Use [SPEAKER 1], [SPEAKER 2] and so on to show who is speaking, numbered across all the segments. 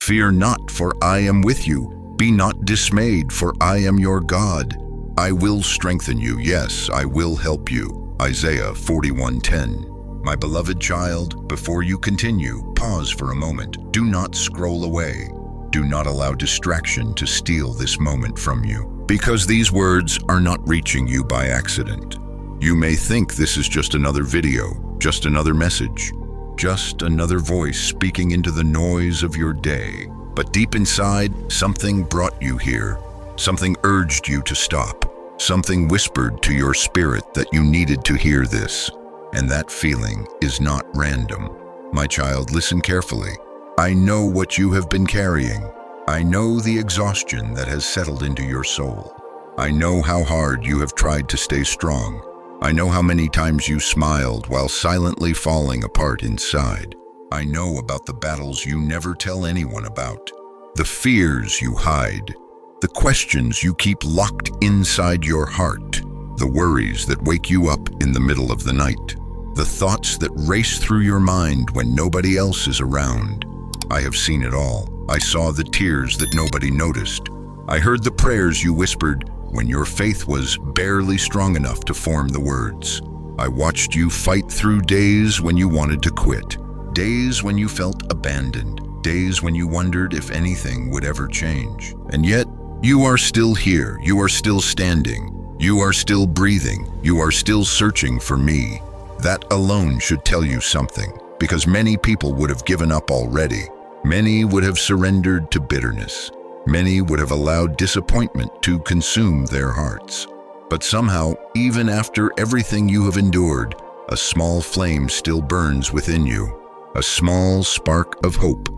[SPEAKER 1] Fear not, for I am with you. Be not dismayed, for I am your God. I will strengthen you, yes, I will help you. Isaiah 41:10. My beloved child, before you continue, pause for a moment. Do not scroll away. Do not allow distraction to steal this moment from you, because these words are not reaching you by accident. You may think this is just another video, just another message, just another voice speaking into the noise of your day. But deep inside, something brought you here. Something urged you to stop. Something whispered to your spirit that you needed to hear this. And that feeling is not random. My child, listen carefully. I know what you have been carrying. I know the exhaustion that has settled into your soul. I know how hard you have tried to stay strong. I know how many times you smiled while silently falling apart inside. I know about the battles you never tell anyone about, the fears you hide, the questions you keep locked inside your heart, the worries that wake you up in the middle of the night, the thoughts that race through your mind when nobody else is around. I have seen it all. I saw the tears that nobody noticed. I heard the prayers you whispered when your faith was barely strong enough to form the words. I watched you fight through days when you wanted to quit, days when you felt abandoned, days when you wondered if anything would ever change. And yet, you are still here. You are still standing. You are still breathing. You are still searching for me. That alone should tell you something, because many people would have given up already. Many would have surrendered to bitterness. Many would have allowed disappointment to consume their hearts. But somehow, even after everything you have endured, a small flame still burns within you. A small spark of hope.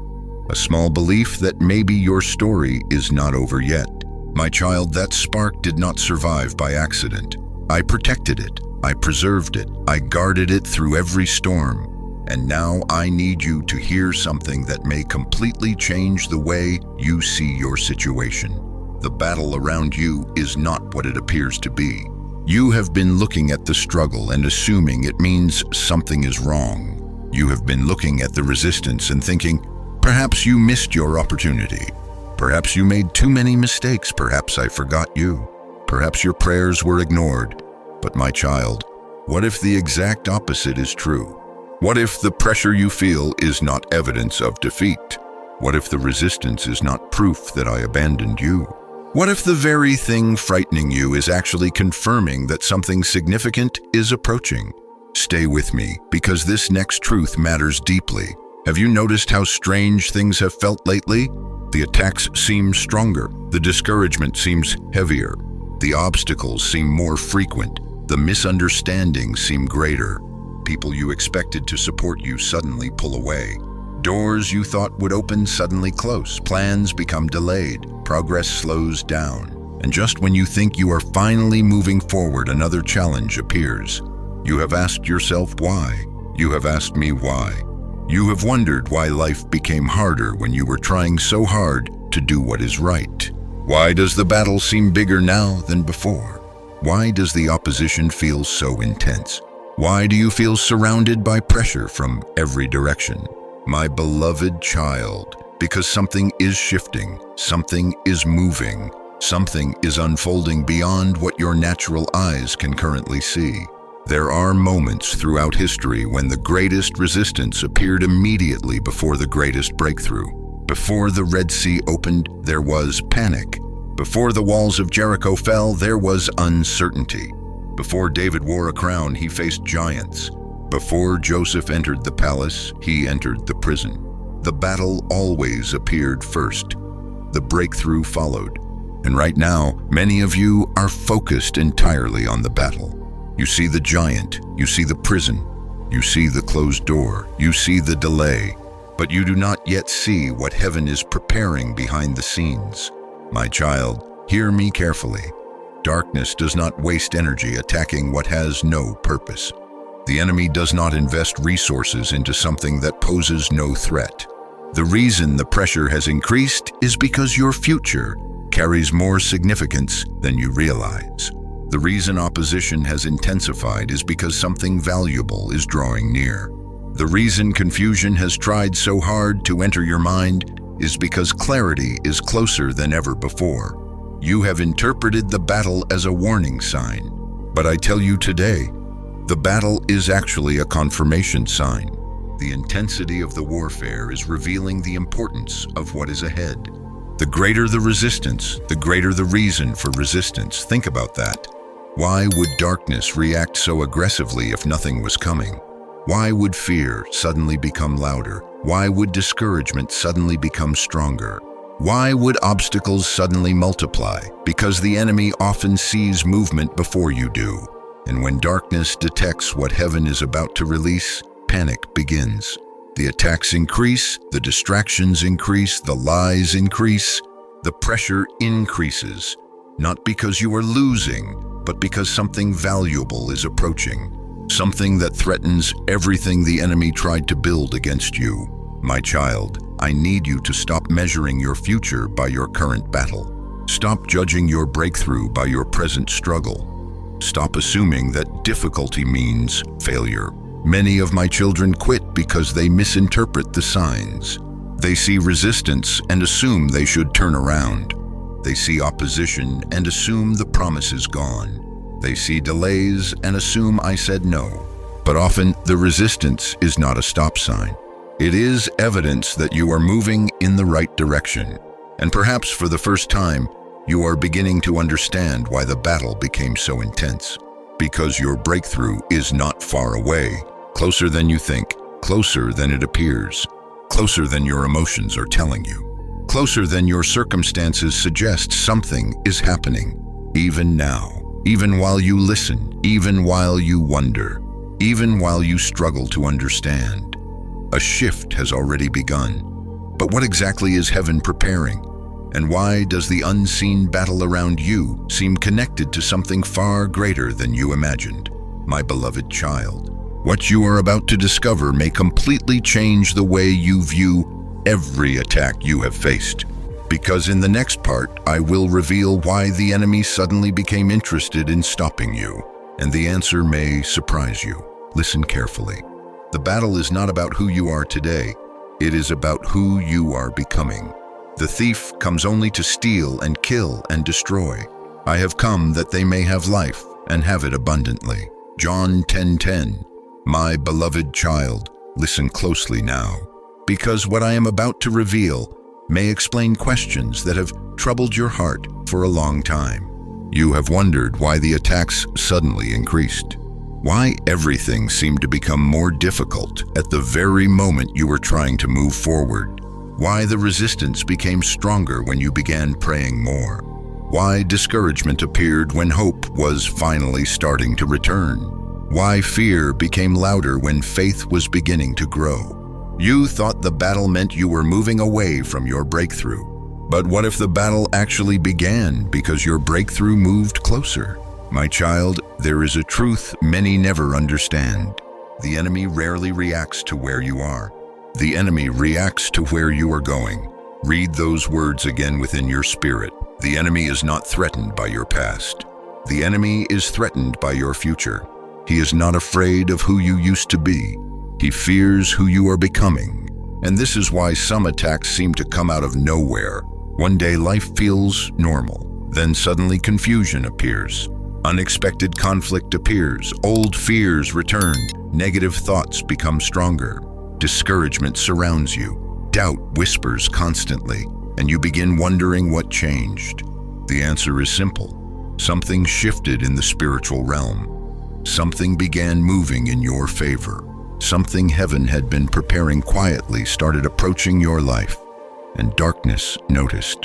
[SPEAKER 1] A small belief that maybe your story is not over yet. My child, that spark did not survive by accident. I protected it. I preserved it. I guarded it through every storm. And now I need you to hear something that may completely change the way you see your situation. The battle around you is not what it appears to be. You have been looking at the struggle and assuming it means something is wrong. You have been looking at the resistance and thinking, perhaps you missed your opportunity. Perhaps you made too many mistakes. Perhaps I forgot you. Perhaps your prayers were ignored. But my child, what if the exact opposite is true? What if the pressure you feel is not evidence of defeat? What if the resistance is not proof that I abandoned you? What if the very thing frightening you is actually confirming that something significant is approaching? Stay with me, because this next truth matters deeply. Have you noticed how strange things have felt lately? The attacks seem stronger. The discouragement seems heavier. The obstacles seem more frequent. The misunderstandings seem greater. People you expected to support you suddenly pull away. Doors you thought would open suddenly close. Plans become delayed. Progress slows down. And just when you think you are finally moving forward, another challenge appears. You have asked yourself why. You have asked me why. You have wondered why life became harder when you were trying so hard to do what is right. Why does the battle seem bigger now than before? Why does the opposition feel so intense? Why do you feel surrounded by pressure from every direction? My beloved child, because something is shifting, something is moving, something is unfolding beyond what your natural eyes can currently see. There are moments throughout history when the greatest resistance appeared immediately before the greatest breakthrough. Before the Red Sea opened, there was panic. Before the walls of Jericho fell, there was uncertainty. Before David wore a crown, he faced giants. Before Joseph entered the palace, he entered the prison. The battle always appeared first. The breakthrough followed. And right now, many of you are focused entirely on the battle. You see the giant, you see the prison, you see the closed door, you see the delay, but you do not yet see what heaven is preparing behind the scenes. My child, hear me carefully. Darkness does not waste energy attacking what has no purpose. The enemy does not invest resources into something that poses no threat. The reason the pressure has increased is because your future carries more significance than you realize. The reason opposition has intensified is because something valuable is drawing near. The reason confusion has tried so hard to enter your mind is because clarity is closer than ever before. You have interpreted the battle as a warning sign, but I tell you today, the battle is actually a confirmation sign. The intensity of the warfare is revealing the importance of what is ahead. The greater the resistance, the greater the reason for resistance. Think about that. Why would darkness react so aggressively if nothing was coming? Why would fear suddenly become louder? Why would discouragement suddenly become stronger? Why would obstacles suddenly multiply? Because the enemy often sees movement before you do. And when darkness detects what heaven is about to release, panic begins. The attacks increase, the distractions increase, the lies increase, the pressure increases. Not because you are losing, but because something valuable is approaching. Something that threatens everything the enemy tried to build against you. My child, I need you to stop measuring your future by your current battle. Stop judging your breakthrough by your present struggle. Stop assuming that difficulty means failure. Many of my children quit because they misinterpret the signs. They see resistance and assume they should turn around. They see opposition and assume the promise is gone. They see delays and assume I said no. But often the resistance is not a stop sign. It is evidence that you are moving in the right direction. And perhaps for the first time, you are beginning to understand why the battle became so intense. Because your breakthrough is not far away, closer than you think, closer than it appears, closer than your emotions are telling you, closer than your circumstances suggest. Something is happening, even now, even while you listen, even while you wonder, even while you struggle to understand. A shift has already begun. But what exactly is heaven preparing? And why does the unseen battle around you seem connected to something far greater than you imagined? My beloved child, what you are about to discover may completely change the way you view every attack you have faced. Because in the next part, I will reveal why the enemy suddenly became interested in stopping you. And the answer may surprise you. Listen carefully. The battle is not about who you are today. It is about who you are becoming. The thief comes only to steal and kill and destroy. I have come that they may have life and have it abundantly. John 10:10. My beloved child, listen closely now, because what I am about to reveal may explain questions that have troubled your heart for a long time. You have wondered why the attacks suddenly increased, why everything seemed to become more difficult at the very moment you were trying to move forward, why the resistance became stronger when you began praying more, why discouragement appeared when hope was finally starting to return, why fear became louder when faith was beginning to grow. You thought the battle meant you were moving away from your breakthrough. But what if the battle actually began because your breakthrough moved closer? My child, there is a truth many never understand. The enemy rarely reacts to where you are. The enemy reacts to where you are going. Read those words again within your spirit. The enemy is not threatened by your past. The enemy is threatened by your future. He is not afraid of who you used to be. He fears who you are becoming. And this is why some attacks seem to come out of nowhere. One day life feels normal. Then suddenly confusion appears. Unexpected conflict appears. Old fears return. Negative thoughts become stronger. Discouragement surrounds you. Doubt whispers constantly, and you begin wondering what changed. The answer is simple. Something shifted in the spiritual realm. Something began moving in your favor. Something heaven had been preparing quietly started approaching your life, and darkness noticed.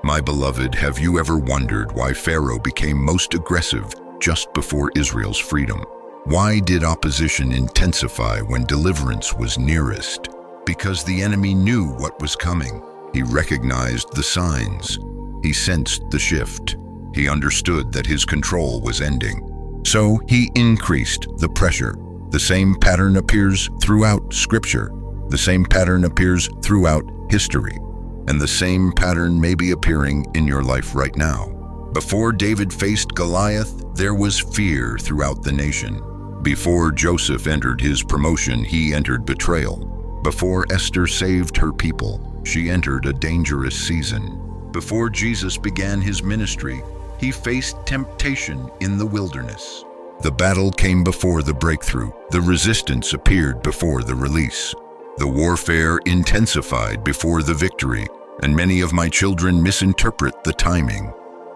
[SPEAKER 1] My beloved, have you ever wondered why Pharaoh became most aggressive just before Israel's freedom? Why did opposition intensify when deliverance was nearest? Because the enemy knew what was coming. He recognized the signs. He sensed the shift. He understood that his control was ending. So he increased the pressure. The same pattern appears throughout Scripture. The same pattern appears throughout history. And the same pattern may be appearing in your life right now. Before David faced Goliath, there was fear throughout the nation. Before Joseph entered his promotion, he entered betrayal. Before Esther saved her people, She entered a dangerous season. Before Jesus began his ministry, he faced temptation in the wilderness. The battle came before the breakthrough. The resistance appeared before the release. The warfare intensified before the victory, and many of my children misinterpret the timing.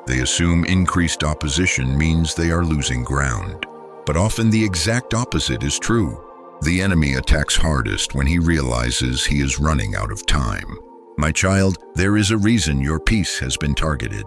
[SPEAKER 1] They assume increased opposition means they are losing ground. But often the exact opposite is true. The enemy attacks hardest when he realizes he is running out of time. My child, there is a reason your peace has been targeted.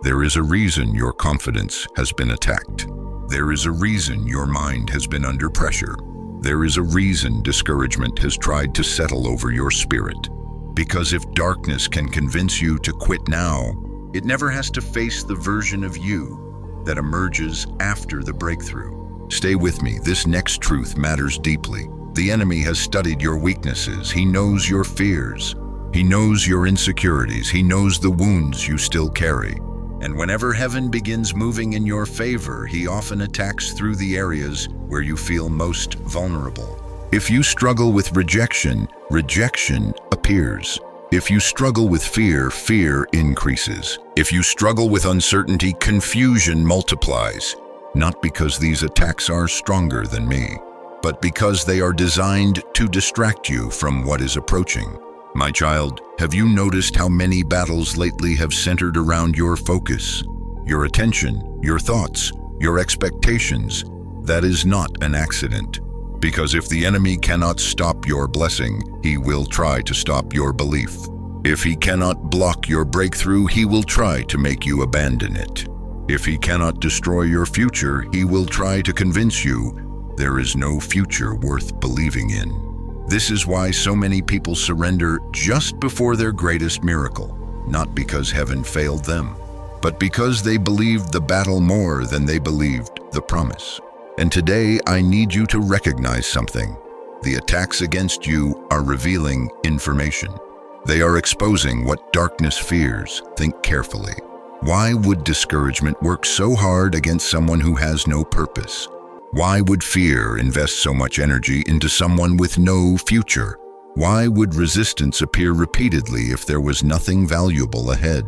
[SPEAKER 1] There is a reason your confidence has been attacked. There is a reason your mind has been under pressure. There is a reason discouragement has tried to settle over your spirit. Because if darkness can convince you to quit now, it never has to face the version of you that emerges after the breakthrough. Stay with me, this next truth matters deeply. The enemy has studied your weaknesses. He knows your fears. He knows your insecurities. He knows the wounds you still carry. And whenever heaven begins moving in your favor, he often attacks through the areas where you feel most vulnerable. If you struggle with rejection, rejection appears. If you struggle with fear, fear increases. If you struggle with uncertainty, confusion multiplies. Not because these attacks are stronger than me, but because they are designed to distract you from what is approaching. My child, have you noticed how many battles lately have centered around your focus, your attention, your thoughts, your expectations? That is not an accident. Because if the enemy cannot stop your blessing, he will try to stop your belief. If he cannot block your breakthrough, he will try to make you abandon it. If he cannot destroy your future, he will try to convince you there is no future worth believing in. This is why so many people surrender just before their greatest miracle, not because heaven failed them, but because they believed the battle more than they believed the promise. And today, I need you to recognize something. The attacks against you are revealing information. They are exposing what darkness fears. Think carefully. Why would discouragement work so hard against someone who has no purpose? Why would fear invest so much energy into someone with no future? Why would resistance appear repeatedly if there was nothing valuable ahead?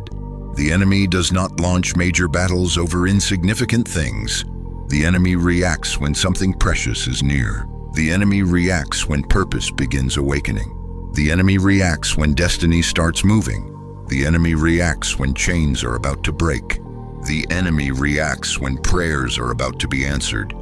[SPEAKER 1] The enemy does not launch major battles over insignificant things. The enemy reacts when something precious is near. The enemy reacts when purpose begins awakening. The enemy reacts when destiny starts moving. The enemy reacts when chains are about to break. The enemy reacts when prayers are about to be answered.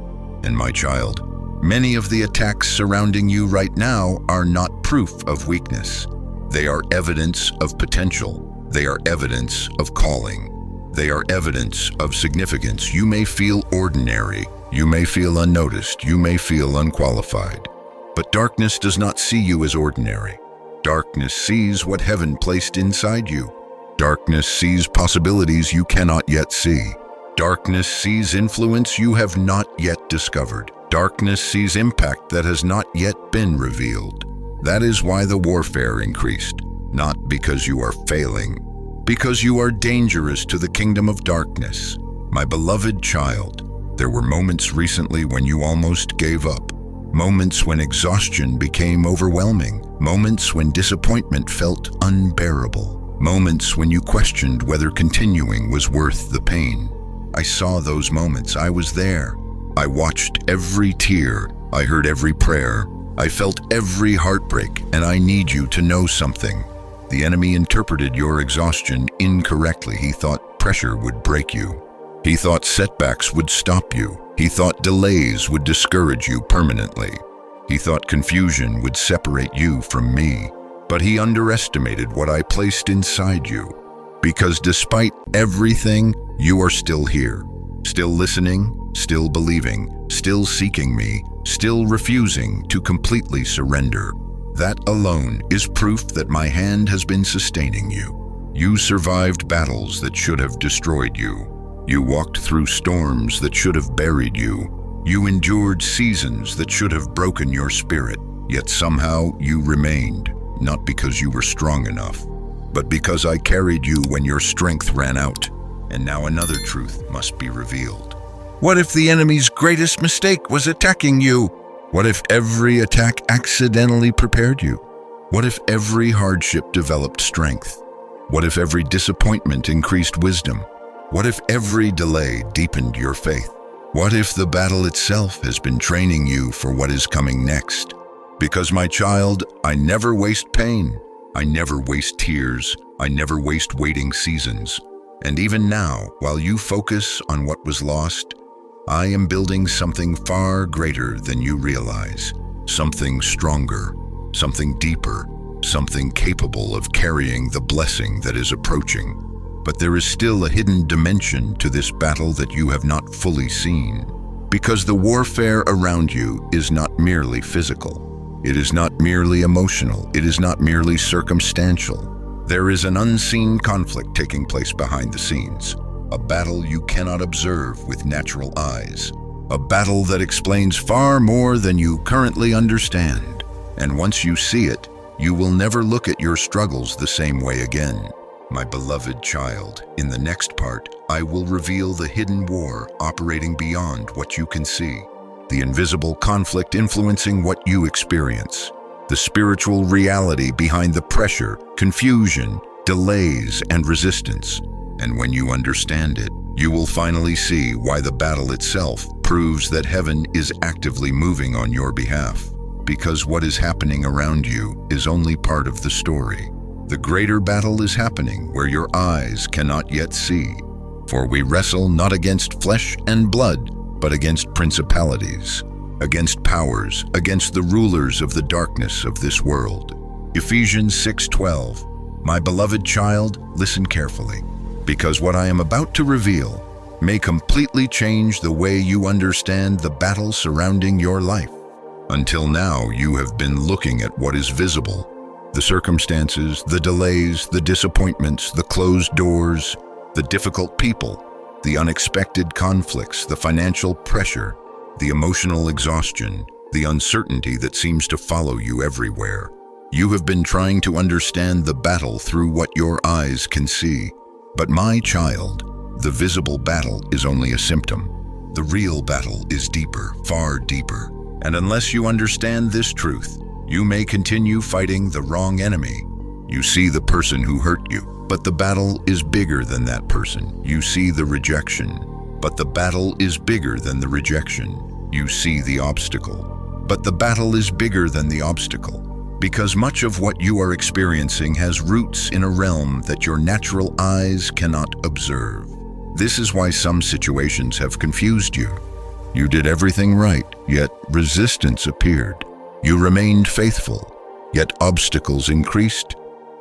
[SPEAKER 1] And my child, many of the attacks surrounding you right now are not proof of weakness. They are evidence of potential. They are evidence of calling. They are evidence of significance. You may feel ordinary. You may feel unnoticed. You may feel unqualified. But darkness does not see you as ordinary. Darkness sees what heaven placed inside you. Darkness sees possibilities you cannot yet see. Darkness sees influence you have not yet discovered. Darkness sees impact that has not yet been revealed. That is why the warfare increased, not because you are failing, because you are dangerous to the kingdom of darkness. My beloved child, there were moments recently when you almost gave up. Moments when exhaustion became overwhelming. Moments when disappointment felt unbearable. Moments when you questioned whether continuing was worth the pain. I saw those moments. I was there. I watched every tear. I heard every prayer. I felt every heartbreak, and I need you to know something. The enemy interpreted your exhaustion incorrectly. He thought pressure would break you. He thought setbacks would stop you. He thought delays would discourage you permanently. He thought confusion would separate you from me. But he underestimated what I placed inside you. Because despite everything, you are still here. Still listening, still believing, still seeking me, still refusing to completely surrender. That alone is proof that my hand has been sustaining you. You survived battles that should have destroyed you. You walked through storms that should have buried you. You endured seasons that should have broken your spirit. Yet somehow you remained, not because you were strong enough, but because I carried you when your strength ran out. And now another truth must be revealed. What if the enemy's greatest mistake was attacking you? What if every attack accidentally prepared you? What if every hardship developed strength? What if every disappointment increased wisdom? What if every delay deepened your faith? What if the battle itself has been training you for what is coming next? Because, my child, I never waste pain. I never waste tears. I never waste waiting seasons. And even now, while you focus on what was lost, I am building something far greater than you realize. Something stronger, something deeper, something capable of carrying the blessing that is approaching. But there is still a hidden dimension to this battle that you have not fully seen. Because the warfare around you is not merely physical. It is not merely emotional. It is not merely circumstantial. There is an unseen conflict taking place behind the scenes. A battle you cannot observe with natural eyes. A battle that explains far more than you currently understand. And once you see it, you will never look at your struggles the same way again. My beloved child, in the next part, I will reveal the hidden war operating beyond what you can see. The invisible conflict influencing what you experience. The spiritual reality behind the pressure, confusion, delays, and resistance. And when you understand it, you will finally see why the battle itself proves that heaven is actively moving on your behalf. Because what is happening around you is only part of the story. The greater battle is happening where your eyes cannot yet see. For we wrestle not against flesh and blood, but against principalities, against powers, against the rulers of the darkness of this world. Ephesians 6:12. My beloved child, listen carefully, because what I am about to reveal may completely change the way you understand the battle surrounding your life. Until now, you have been looking at what is visible. The circumstances, the delays, the disappointments, the closed doors, the difficult people, the unexpected conflicts, the financial pressure, the emotional exhaustion, the uncertainty that seems to follow you everywhere. You have been trying to understand the battle through what your eyes can see. But my child, the visible battle is only a symptom. The real battle is deeper, far deeper. And unless you understand this truth, you may continue fighting the wrong enemy. You see the person who hurt you, but the battle is bigger than that person. You see the rejection, but the battle is bigger than the rejection. You see the obstacle, but the battle is bigger than the obstacle. Because much of what you are experiencing has roots in a realm that your natural eyes cannot observe. This is why some situations have confused you. You did everything right, yet resistance appeared. You remained faithful, yet obstacles increased.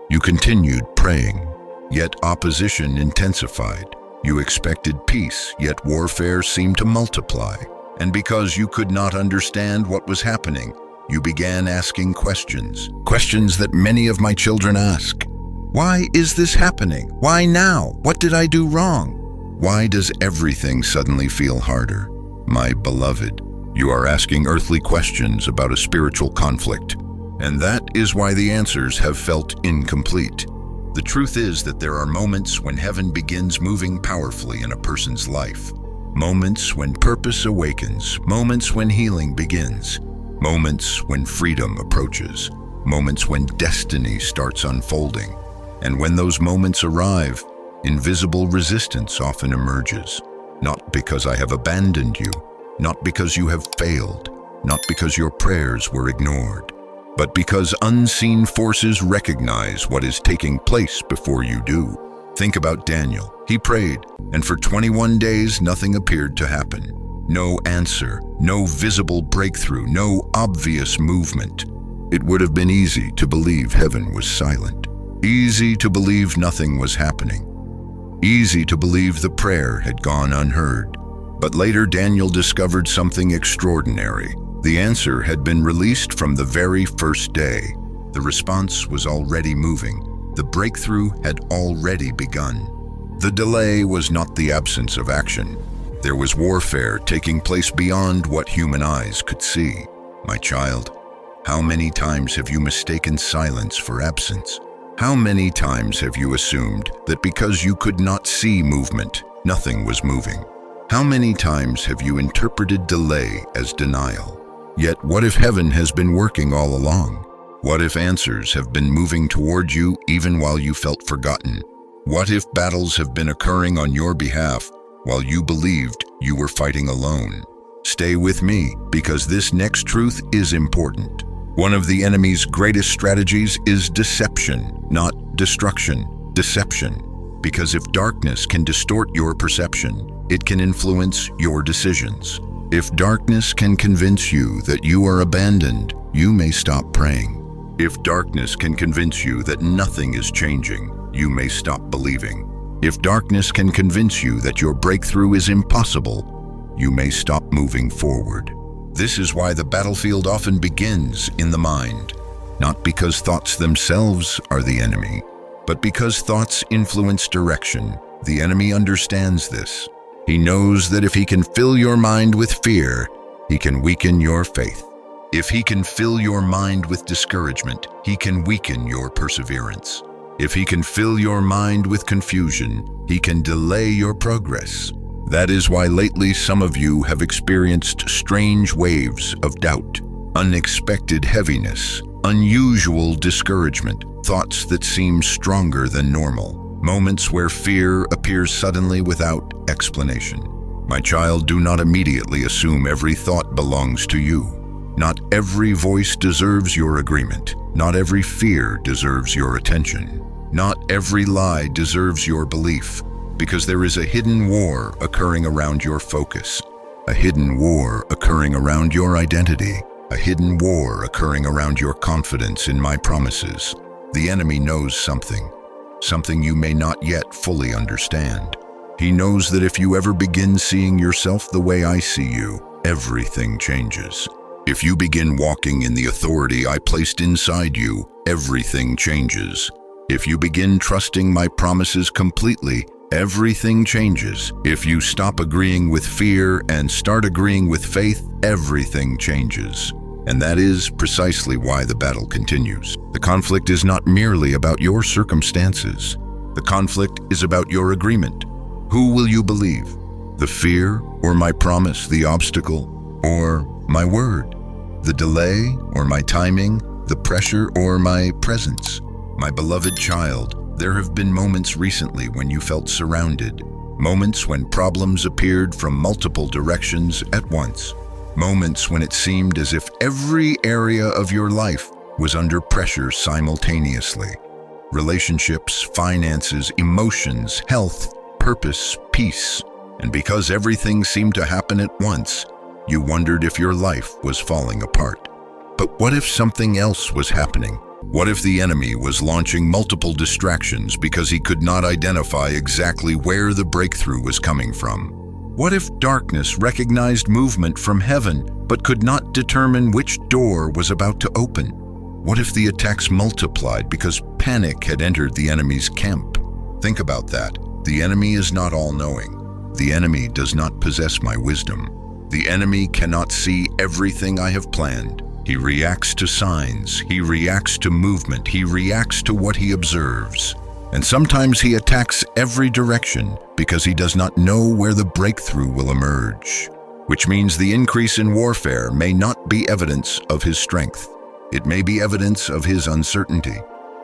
[SPEAKER 1] You continued praying, yet opposition intensified. You expected peace, yet warfare seemed to multiply. And because you could not understand what was happening, you began asking questions that many of my children ask. Why is this happening? Why now? What did I do wrong? Why does everything suddenly feel harder? My beloved, you are asking earthly questions about a spiritual conflict, and that is why the answers have felt incomplete. The truth is that there are moments when heaven begins moving powerfully in a person's life. Moments when purpose awakens, moments when healing begins, moments when freedom approaches, moments when destiny starts unfolding. And when those moments arrive, invisible resistance often emerges. Not because I have abandoned you, not because you have failed, not because your prayers were ignored, but because unseen forces recognize what is taking place before you do. Think about Daniel. He prayed, and for 21 days nothing appeared to happen. No answer, no visible breakthrough, no obvious movement. It would have been easy to believe heaven was silent. Easy to believe nothing was happening. Easy to believe the prayer had gone unheard. But later Daniel discovered something extraordinary. The answer had been released from the very first day. The response was already moving. The breakthrough had already begun. The delay was not the absence of action. There was warfare taking place beyond what human eyes could see. My child, how many times have you mistaken silence for absence? How many times have you assumed that because you could not see movement, nothing was moving? How many times have you interpreted delay as denial? Yet what if heaven has been working all along? What if answers have been moving toward you even while you felt forgotten? What if battles have been occurring on your behalf while you believed you were fighting alone? Stay with me, because this next truth is important. One of the enemy's greatest strategies is deception, not destruction. Deception. Because if darkness can distort your perception, it can influence your decisions. If darkness can convince you that you are abandoned, you may stop praying. If darkness can convince you that nothing is changing, you may stop believing. If darkness can convince you that your breakthrough is impossible, you may stop moving forward. This is why the battlefield often begins in the mind, not because thoughts themselves are the enemy, but because thoughts influence direction. The enemy understands this. He knows that if he can fill your mind with fear, he can weaken your faith. If he can fill your mind with discouragement, he can weaken your perseverance. If he can fill your mind with confusion, he can delay your progress. That is why lately some of you have experienced strange waves of doubt, unexpected heaviness, unusual discouragement, thoughts that seem stronger than normal, moments where fear appears suddenly without explanation. My child, do not immediately assume every thought belongs to you. Not every voice deserves your agreement. Not every fear deserves your attention. Not every lie deserves your belief, because there is a hidden war occurring around your focus, a hidden war occurring around your identity, a hidden war occurring around your confidence in my promises. The enemy knows something you may not yet fully understand. He knows that if you ever begin seeing yourself the way I see you, everything changes. If you begin walking in the authority I placed inside you, everything changes. If you begin trusting my promises completely, everything changes. If you stop agreeing with fear and start agreeing with faith, everything changes. And that is precisely why the battle continues. The conflict is not merely about your circumstances. The conflict is about your agreement. Who will you believe? The fear or my promise, the obstacle or my word? The delay or my timing, the pressure or my presence? My beloved child, there have been moments recently when you felt surrounded, moments when problems appeared from multiple directions at once, moments when it seemed as if every area of your life was under pressure simultaneously. Relationships, finances, emotions, health, purpose, peace. And because everything seemed to happen at once, you wondered if your life was falling apart. But what if something else was happening? What if the enemy was launching multiple distractions because he could not identify exactly where the breakthrough was coming from? What if darkness recognized movement from heaven but could not determine which door was about to open? What if the attacks multiplied because panic had entered the enemy's camp? Think about that. The enemy is not all-knowing. The enemy does not possess my wisdom. The enemy cannot see everything I have planned. He reacts to signs, he reacts to movement, he reacts to what he observes. And sometimes he attacks every direction because he does not know where the breakthrough will emerge. Which means the increase in warfare may not be evidence of his strength. It may be evidence of his uncertainty,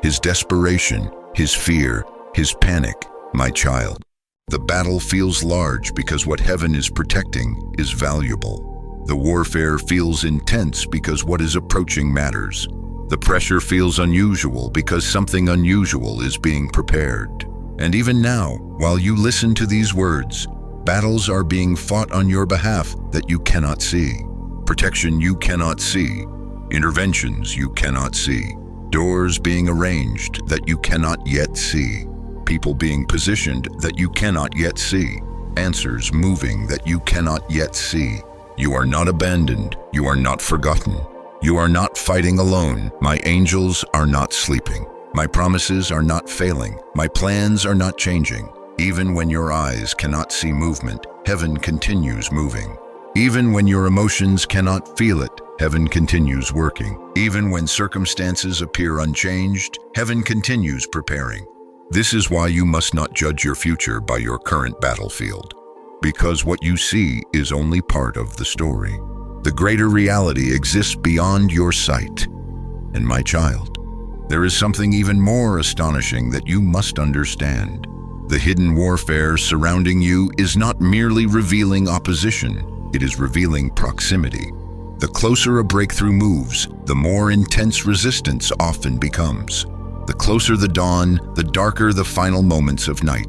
[SPEAKER 1] his desperation, his fear, his panic. My child, the battle feels large because what heaven is protecting is valuable. The warfare feels intense because what is approaching matters. The pressure feels unusual because something unusual is being prepared. And even now, while you listen to these words, battles are being fought on your behalf that you cannot see. Protection you cannot see. Interventions you cannot see. Doors being arranged that you cannot yet see. People being positioned that you cannot yet see. Answers moving that you cannot yet see. You are not abandoned. You are not forgotten. You are not fighting alone. My angels are not sleeping. My promises are not failing. My plans are not changing. Even when your eyes cannot see movement, heaven continues moving. Even when your emotions cannot feel it, heaven continues working. Even when circumstances appear unchanged, heaven continues preparing. This is why you must not judge your future by your current battlefield, because what you see is only part of the story. The greater reality exists beyond your sight. And my child, there is something even more astonishing that you must understand. The hidden warfare surrounding you is not merely revealing opposition, it is revealing proximity. The closer a breakthrough moves, the more intense resistance often becomes. The closer the dawn, the darker the final moments of night.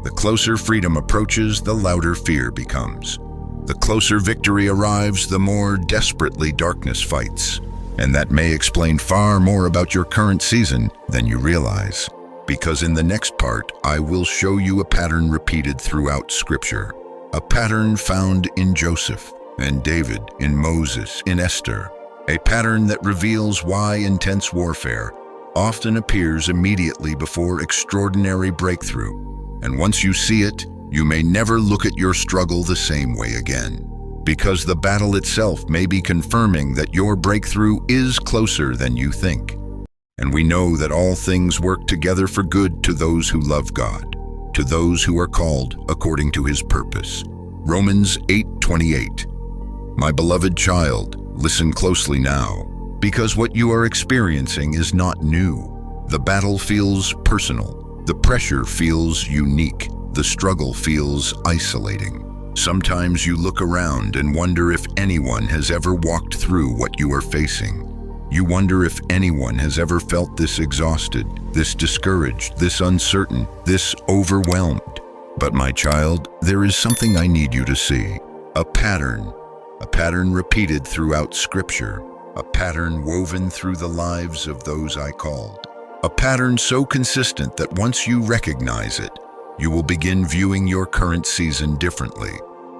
[SPEAKER 1] The closer freedom approaches, the louder fear becomes. The closer victory arrives, the more desperately darkness fights. And that may explain far more about your current season than you realize. Because in the next part, I will show you a pattern repeated throughout Scripture. A pattern found in Joseph and David, in Moses, in Esther. A pattern that reveals why intense warfare often appears immediately before extraordinary breakthrough. And once you see it, you may never look at your struggle the same way again. Because the battle itself may be confirming that your breakthrough is closer than you think. And we know that all things work together for good to those who love God, to those who are called according to His purpose. Romans 8:28. My beloved child, listen closely now, because what you are experiencing is not new. The battle feels personal. The pressure feels unique. The struggle feels isolating. Sometimes you look around and wonder if anyone has ever walked through what you are facing. You wonder if anyone has ever felt this exhausted, this discouraged, this uncertain, this overwhelmed. But my child, there is something I need you to see. A pattern repeated throughout Scripture. A pattern woven through the lives of those I called. A pattern so consistent that once you recognize it, you will begin viewing your current season differently.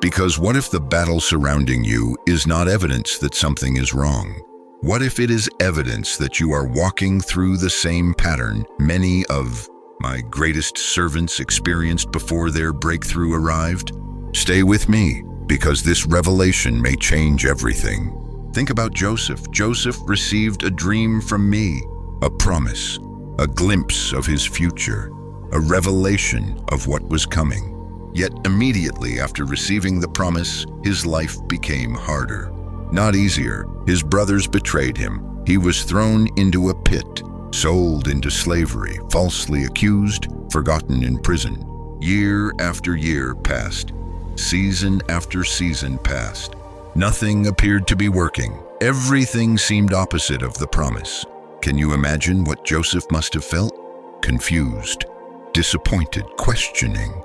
[SPEAKER 1] Because what if the battle surrounding you is not evidence that something is wrong? What if it is evidence that you are walking through the same pattern many of my greatest servants experienced before their breakthrough arrived? Stay with me, because this revelation may change everything. Think about Joseph. Joseph received a dream from me, a promise, a glimpse of his future, a revelation of what was coming. Yet immediately after receiving the promise, his life became harder. Not easier. His brothers betrayed him. He was thrown into a pit, sold into slavery, falsely accused, forgotten in prison. Year after year passed. Season after season passed. Nothing appeared to be working. Everything seemed opposite of the promise. Can you imagine what Joseph must have felt? Confused, disappointed, questioning,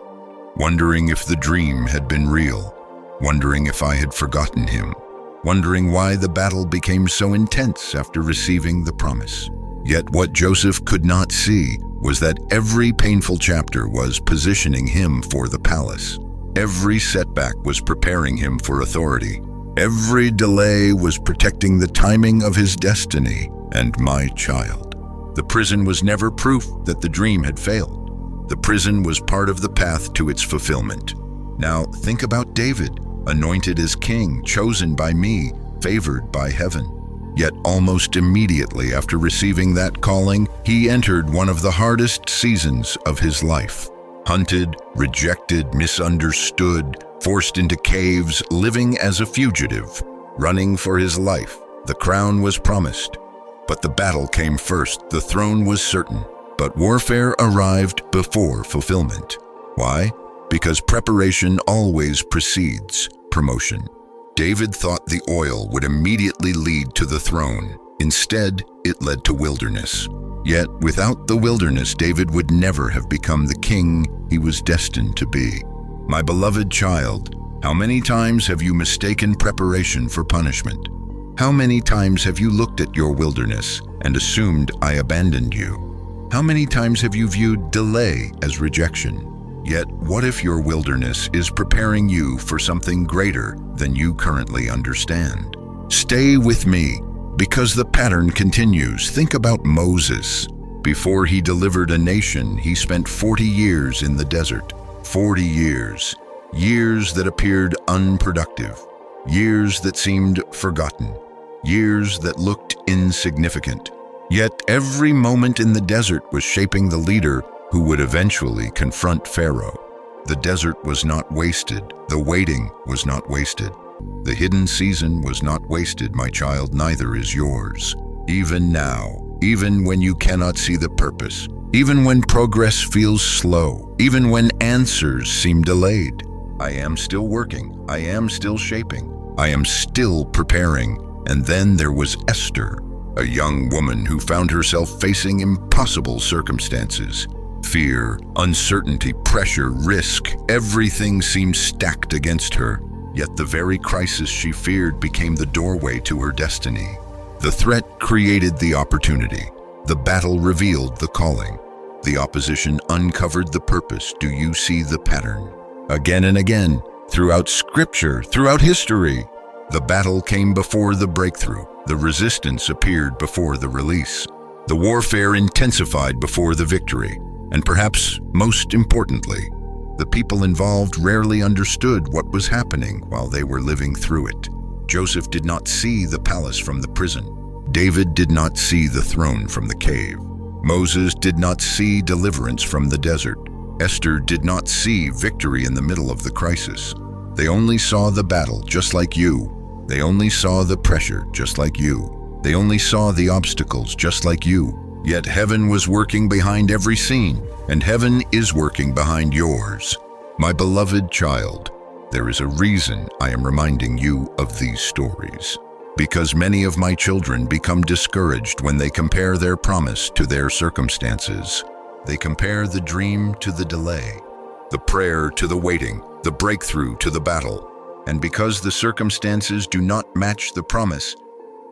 [SPEAKER 1] wondering if the dream had been real, wondering if I had forgotten him, wondering why the battle became so intense after receiving the promise. Yet what Joseph could not see was that every painful chapter was positioning him for the palace. Every setback was preparing him for authority. Every delay was protecting the timing of his destiny. And my child, the prison was never proof that the dream had failed. The prison was part of the path to its fulfillment. Now think about David, anointed as king, chosen by me, favored by heaven. Yet almost immediately after receiving that calling, he entered one of the hardest seasons of his life. Hunted, rejected, misunderstood, forced into caves, living as a fugitive, running for his life. The crown was promised, but the battle came first. The throne was certain, but warfare arrived before fulfillment. Why? Because preparation always precedes promotion. David thought the oil would immediately lead to the throne. Instead, it led to wilderness. Yet, without the wilderness, David would never have become the king he was destined to be. My beloved child, how many times have you mistaken preparation for punishment? How many times have you looked at your wilderness and assumed I abandoned you? How many times have you viewed delay as rejection? Yet, what if your wilderness is preparing you for something greater than you currently understand? Stay with me, because the pattern continues. Think about Moses. Before he delivered a nation, he spent 40 years in the desert. 40 years. Years that appeared unproductive. Years that seemed forgotten. Years that looked insignificant. Yet every moment in the desert was shaping the leader who would eventually confront Pharaoh. The desert was not wasted. The waiting was not wasted. The hidden season was not wasted, my child, neither is yours. even now, even when you cannot see the purpose, even when progress feels slow, even when answers seem delayed. I am still working, I am still shaping, I am still preparing. And then there was Esther, a young woman who found herself facing impossible circumstances. Fear, uncertainty, pressure, risk, everything seemed stacked against her. Yet the very crisis she feared became the doorway to her destiny. The threat created the opportunity. The battle revealed the calling. The opposition uncovered the purpose. Do you see the pattern? Again and again, throughout Scripture, throughout history, the battle came before the breakthrough. The resistance appeared before the release. The warfare intensified before the victory. And perhaps most importantly, the people involved rarely understood what was happening while they were living through it. Joseph did not see the palace from the prison. David did not see the throne from the cave. Moses did not see deliverance from the desert. Esther did not see victory in the middle of the crisis. They only saw the battle just like you. They only saw the pressure just like you. They only saw the obstacles just like you. Yet heaven was working behind every scene, and heaven is working behind yours. My beloved child, there is a reason I am reminding you of these stories. Because many of my children become discouraged when they compare their promise to their circumstances. They compare the dream to the delay, the prayer to the waiting, the breakthrough to the battle. And because the circumstances do not match the promise,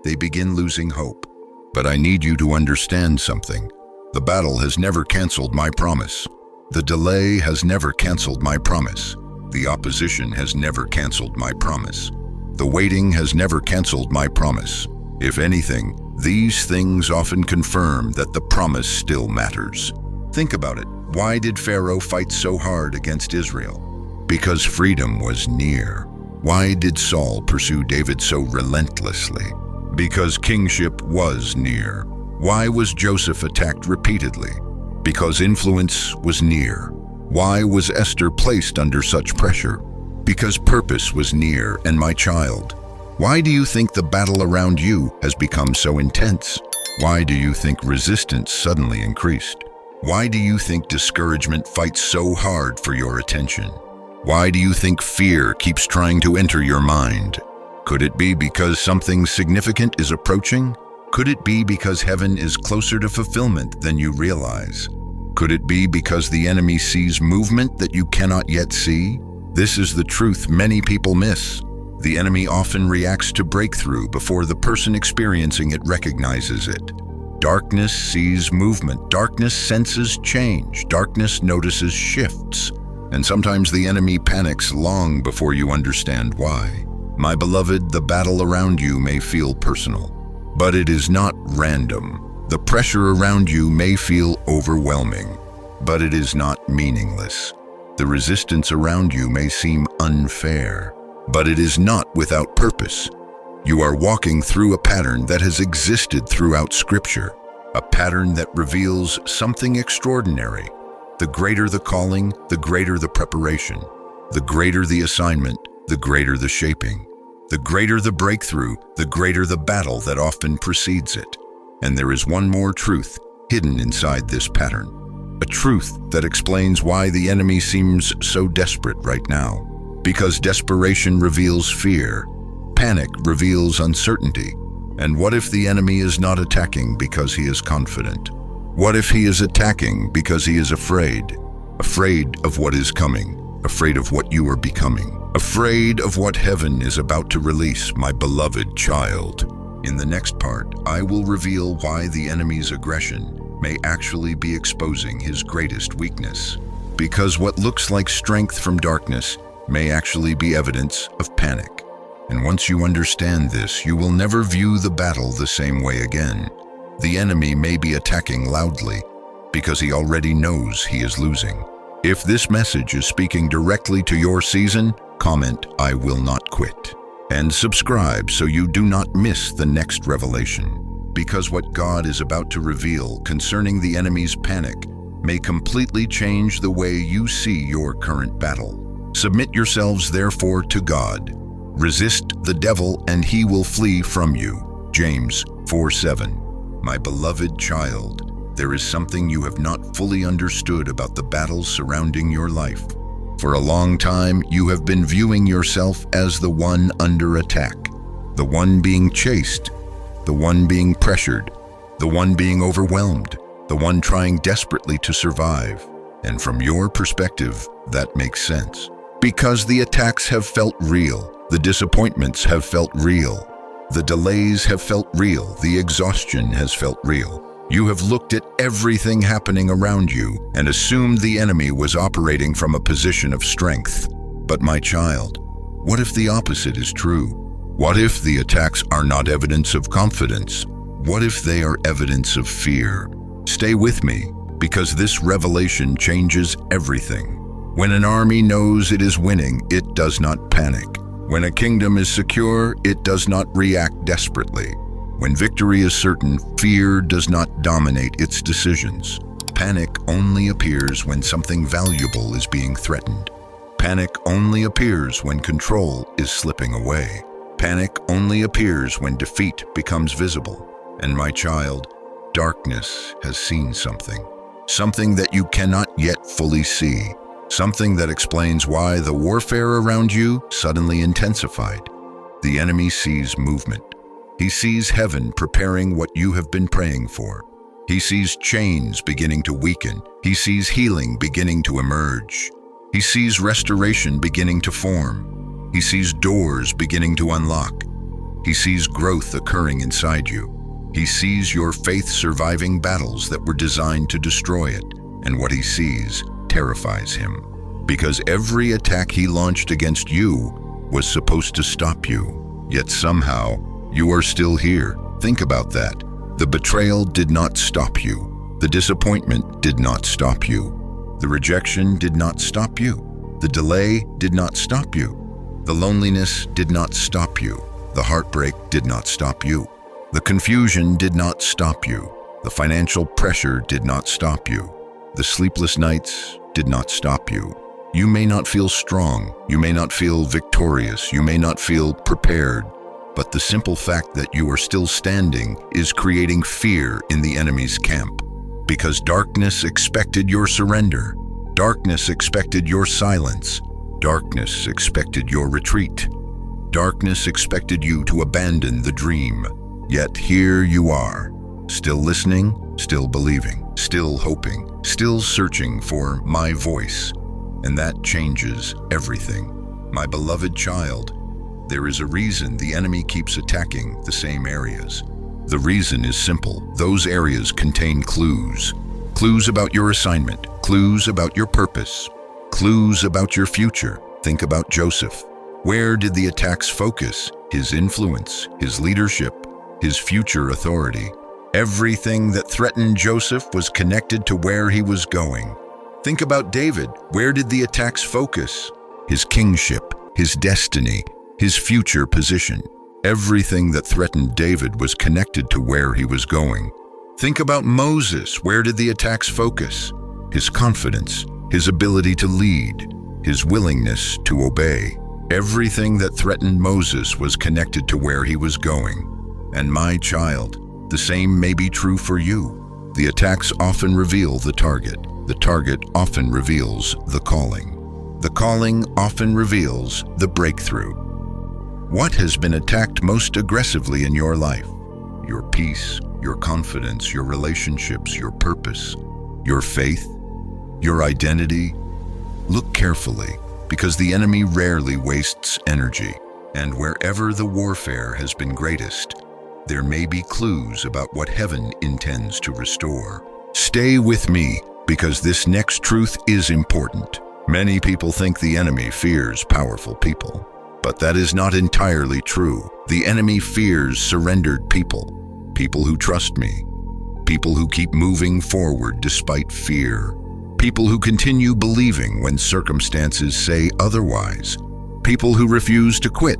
[SPEAKER 1] they begin losing hope. But I need you to understand something. The battle has never canceled my promise. The delay has never canceled my promise. The opposition has never canceled my promise. The waiting has never canceled my promise. If anything, these things often confirm that the promise still matters. Think about it. Why did Pharaoh fight so hard against Israel? Because freedom was near. Why did Saul pursue David so relentlessly? Because kingship was near. Why was Joseph attacked repeatedly? Because influence was near. Why was Esther placed under such pressure? Because purpose was near. And my child, why do you think the battle around you has become so intense? Why do you think resistance suddenly increased? Why do you think discouragement fights so hard for your attention? Why do you think fear keeps trying to enter your mind? Could it be because something significant is approaching? Could it be because heaven is closer to fulfillment than you realize? Could it be because the enemy sees movement that you cannot yet see? This is the truth many people miss. The enemy often reacts to breakthrough before the person experiencing it recognizes it. Darkness sees movement. Darkness senses change. Darkness notices shifts. And sometimes the enemy panics long before you understand why. My beloved, the battle around you may feel personal, but it is not random. The pressure around you may feel overwhelming, but it is not meaningless. The resistance around you may seem unfair, but it is not without purpose. You are walking through a pattern that has existed throughout Scripture, a pattern that reveals something extraordinary. The greater the calling, the greater the preparation. The greater the assignment, the greater the shaping. The greater the breakthrough, the greater the battle that often precedes it. And there is one more truth hidden inside this pattern. A truth that explains why the enemy seems so desperate right now. Because desperation reveals fear. Panic reveals uncertainty. And what if the enemy is not attacking because he is confident? What if he is attacking because he is afraid? Afraid of what is coming. Afraid of what you are becoming. Afraid of what heaven is about to release, my beloved child. In the next part, I will reveal why the enemy's aggression may actually be exposing his greatest weakness. Because what looks like strength from darkness may actually be evidence of panic. And once you understand this, you will never view the battle the same way again. The enemy may be attacking loudly because he already knows he is losing. If this message is speaking directly to your season, comment, "I will not quit." And subscribe so you do not miss the next revelation. Because what God is about to reveal concerning the enemy's panic may completely change the way you see your current battle. Submit yourselves therefore to God. Resist the devil and he will flee from you. James 4:7. My beloved child, there is something you have not fully understood about the battles surrounding your life. For a long time, you have been viewing yourself as the one under attack, the one being chased, the one being pressured, the one being overwhelmed, the one trying desperately to survive. And from your perspective, that makes sense. Because the attacks have felt real, the disappointments have felt real, the delays have felt real, the exhaustion has felt real. You have looked at everything happening around you and assumed the enemy was operating from a position of strength. But my child, what if the opposite is true? What if the attacks are not evidence of confidence? What if they are evidence of fear? Stay with me, because this revelation changes everything. When an army knows it is winning, it does not panic. When a kingdom is secure, it does not react desperately. When victory is certain, fear does not dominate its decisions. Panic only appears when something valuable is being threatened. Panic only appears when control is slipping away. Panic only appears when defeat becomes visible. And my child, darkness has seen something. Something that you cannot yet fully see. Something that explains why the warfare around you suddenly intensified. The enemy sees movement. He sees heaven preparing what you have been praying for. He sees chains beginning to weaken. He sees healing beginning to emerge. He sees restoration beginning to form. He sees doors beginning to unlock. He sees growth occurring inside you. He sees your faith surviving battles that were designed to destroy it. And what he sees terrifies him. Because every attack he launched against you was supposed to stop you. Yet somehow, you are still here. Think about that. The betrayal did not stop you. The disappointment did not stop you. The rejection did not stop you. The delay did not stop you. The loneliness did not stop you. The heartbreak did not stop you. The confusion did not stop you. The financial pressure did not stop you. The sleepless nights did not stop you. You may not feel strong. You may not feel victorious. You may not feel prepared. But the simple fact that you are still standing is creating fear in the enemy's camp. Because darkness expected your surrender. Darkness expected your silence. Darkness expected your retreat. Darkness expected you to abandon the dream. Yet here you are, still listening, still believing, still hoping, still searching for my voice. And that changes everything. My beloved child, there is a reason the enemy keeps attacking the same areas. The reason is simple. Those areas contain clues. Clues about your assignment, clues about your purpose, clues about your future. Think about Joseph. Where did the attacks focus? His influence, his leadership, his future authority. Everything that threatened Joseph was connected to where he was going. Think about David. Where did the attacks focus? His kingship, his destiny, his future position. Everything that threatened David was connected to where he was going. Think about Moses. Where did the attacks focus? His confidence, his ability to lead, his willingness to obey. Everything that threatened Moses was connected to where he was going. And my child, the same may be true for you. The attacks often reveal the target. The target often reveals the calling. The calling often reveals the breakthrough. What has been attacked most aggressively in your life? Your peace, your confidence, your relationships, your purpose, your faith, your identity? Look carefully, because the enemy rarely wastes energy. And wherever the warfare has been greatest, there may be clues about what heaven intends to restore. Stay with me, because this next truth is important. Many people think the enemy fears powerful people. But that is not entirely true. The enemy fears surrendered people, people who trust me, people who keep moving forward despite fear, people who continue believing when circumstances say otherwise, people who refuse to quit.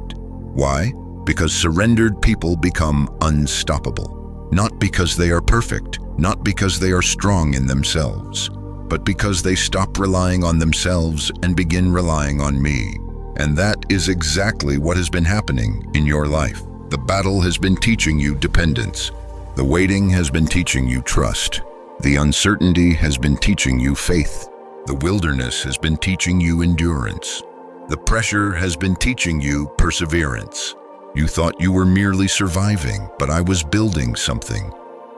[SPEAKER 1] Why? Because surrendered people become unstoppable. Not because they are perfect, not because they are strong in themselves, but because they stop relying on themselves and begin relying on me. And that is exactly what has been happening in your life. The battle has been teaching you dependence. The waiting has been teaching you trust. The uncertainty has been teaching you faith. The wilderness has been teaching you endurance. The pressure has been teaching you perseverance. You thought you were merely surviving, but I was building something.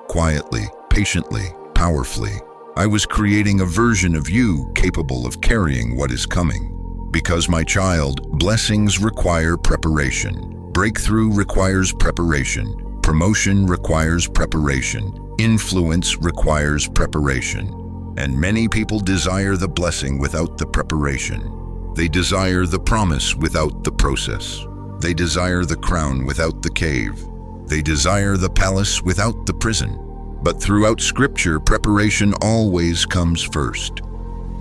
[SPEAKER 1] Quietly, patiently, powerfully. I was creating a version of you capable of carrying what is coming. Because, my child, blessings require preparation. Breakthrough requires preparation. Promotion requires preparation. Influence requires preparation. And many people desire the blessing without the preparation. They desire the promise without the process. They desire the crown without the cave. They desire the palace without the prison. But throughout Scripture, preparation always comes first.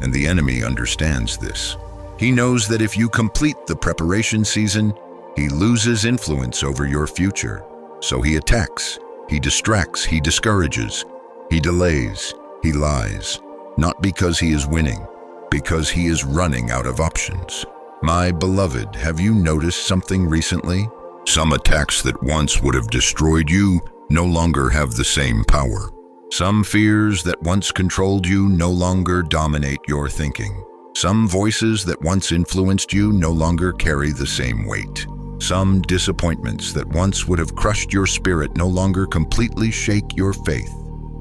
[SPEAKER 1] And the enemy understands this. He knows that if you complete the preparation season, he loses influence over your future. So he attacks, he distracts, he discourages, he delays, he lies. Not because he is winning, because he is running out of options. My beloved, have you noticed something recently? Some attacks that once would have destroyed you no longer have the same power. Some fears that once controlled you no longer dominate your thinking. Some voices that once influenced you no longer carry the same weight. Some disappointments that once would have crushed your spirit no longer completely shake your faith.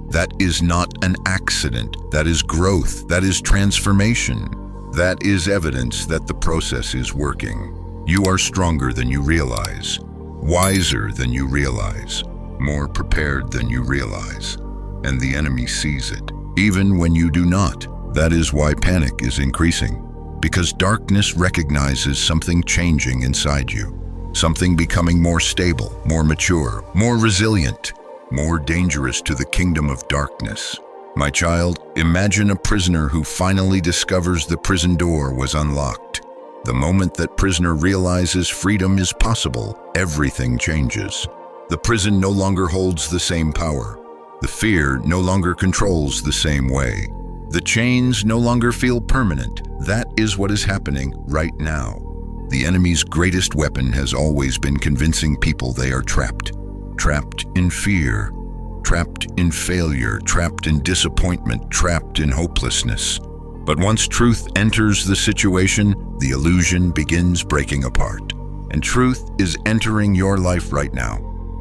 [SPEAKER 1] That is not an accident. That is growth. That is transformation. That is evidence that the process is working. You are stronger than you realize, wiser than you realize, more prepared than you realize. And the enemy sees it, even when you do not. That is why panic is increasing, because darkness recognizes something changing inside you, something becoming more stable, more mature, more resilient, more dangerous to the kingdom of darkness. My child, imagine a prisoner who finally discovers the prison door was unlocked. The moment that prisoner realizes freedom is possible, everything changes. The prison no longer holds the same power. The fear no longer controls the same way. The chains no longer feel permanent. That is what is happening right now. The enemy's greatest weapon has always been convincing people they are trapped. Trapped in fear, trapped in failure, trapped in disappointment, trapped in hopelessness. But once truth enters the situation, the illusion begins breaking apart. And truth is entering your life right now.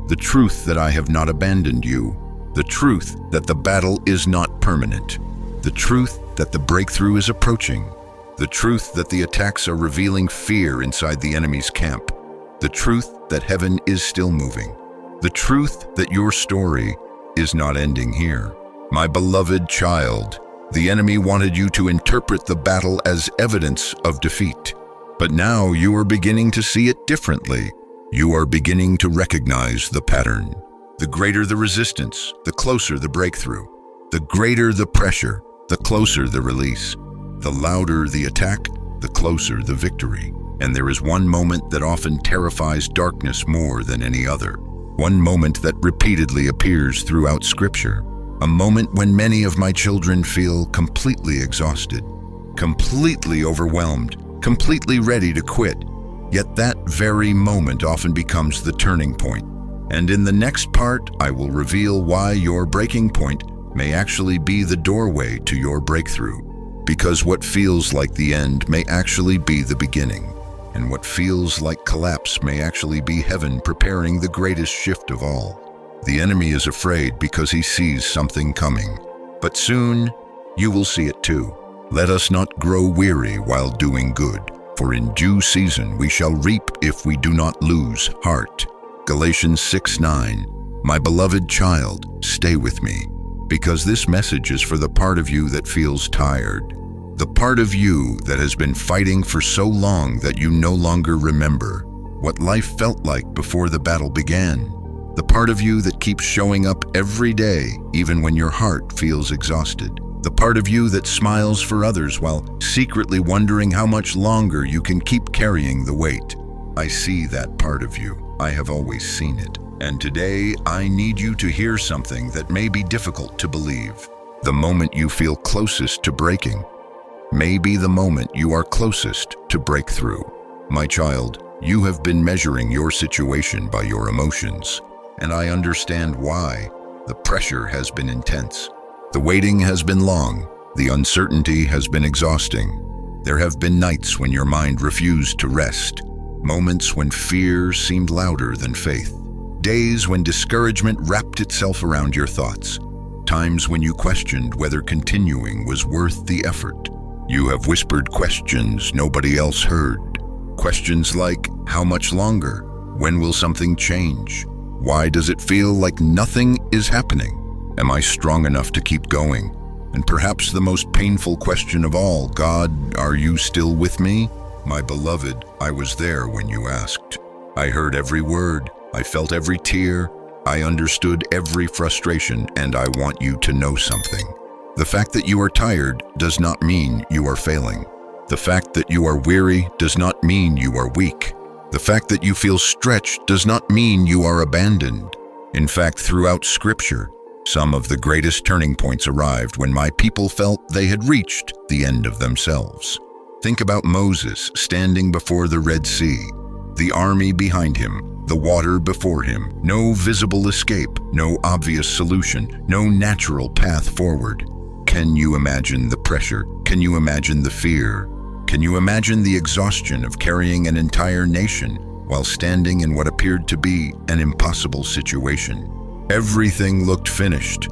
[SPEAKER 1] The truth that I have not abandoned you. The truth that the battle is not permanent. The truth that the breakthrough is approaching. The truth that the attacks are revealing fear inside the enemy's camp. The truth that heaven is still moving. The truth that your story is not ending here. My beloved child, the enemy wanted you to interpret the battle as evidence of defeat. But now you are beginning to see it differently. You are beginning to recognize the pattern. The greater the resistance, the closer the breakthrough. The greater the pressure, the closer the release. The louder the attack, the closer the victory. And there is one moment that often terrifies darkness more than any other. One moment that repeatedly appears throughout Scripture. A moment when many of my children feel completely exhausted, completely overwhelmed, completely ready to quit. Yet that very moment often becomes the turning point. And in the next part, I will reveal why your breaking point may actually be the doorway to your breakthrough. Because what feels like the end may actually be the beginning. And what feels like collapse may actually be heaven preparing the greatest shift of all. The enemy is afraid because he sees something coming. But soon, you will see it too. Let us not grow weary while doing good, for in due season we shall reap if we do not lose heart. Galatians 6:9. My beloved child, stay with me, because this message is for the part of you that feels tired. The part of you that has been fighting for so long that you no longer remember what life felt like before the battle began. The part of you that keeps showing up every day, even when your heart feels exhausted. The part of you that smiles for others while secretly wondering how much longer you can keep carrying the weight. I see that part of you. I have always seen it. And today, I need you to hear something that may be difficult to believe. The moment you feel closest to breaking may be the moment you are closest to breakthrough. My child, you have been measuring your situation by your emotions, and I understand why. The pressure has been intense. The waiting has been long. The uncertainty has been exhausting. There have been nights when your mind refused to rest, moments when fear seemed louder than faith, days when discouragement wrapped itself around your thoughts, times when you questioned whether continuing was worth the effort. You have whispered questions nobody else heard. Questions like, how much longer? When will something change? Why does it feel like nothing is happening? Am I strong enough to keep going? And perhaps the most painful question of all, God, are you still with me? My beloved, I was there when you asked. I heard every word. I felt every tear. I understood every frustration, and I want you to know something. The fact that you are tired does not mean you are failing. The fact that you are weary does not mean you are weak. The fact that you feel stretched does not mean you are abandoned. In fact, throughout Scripture, some of the greatest turning points arrived when my people felt they had reached the end of themselves. Think about Moses standing before the Red Sea, the army behind him, the water before him, no visible escape, no obvious solution, no natural path forward. Can you imagine the pressure? Can you imagine the fear? Can you imagine the exhaustion of carrying an entire nation while standing in what appeared to be an impossible situation? Everything looked finished.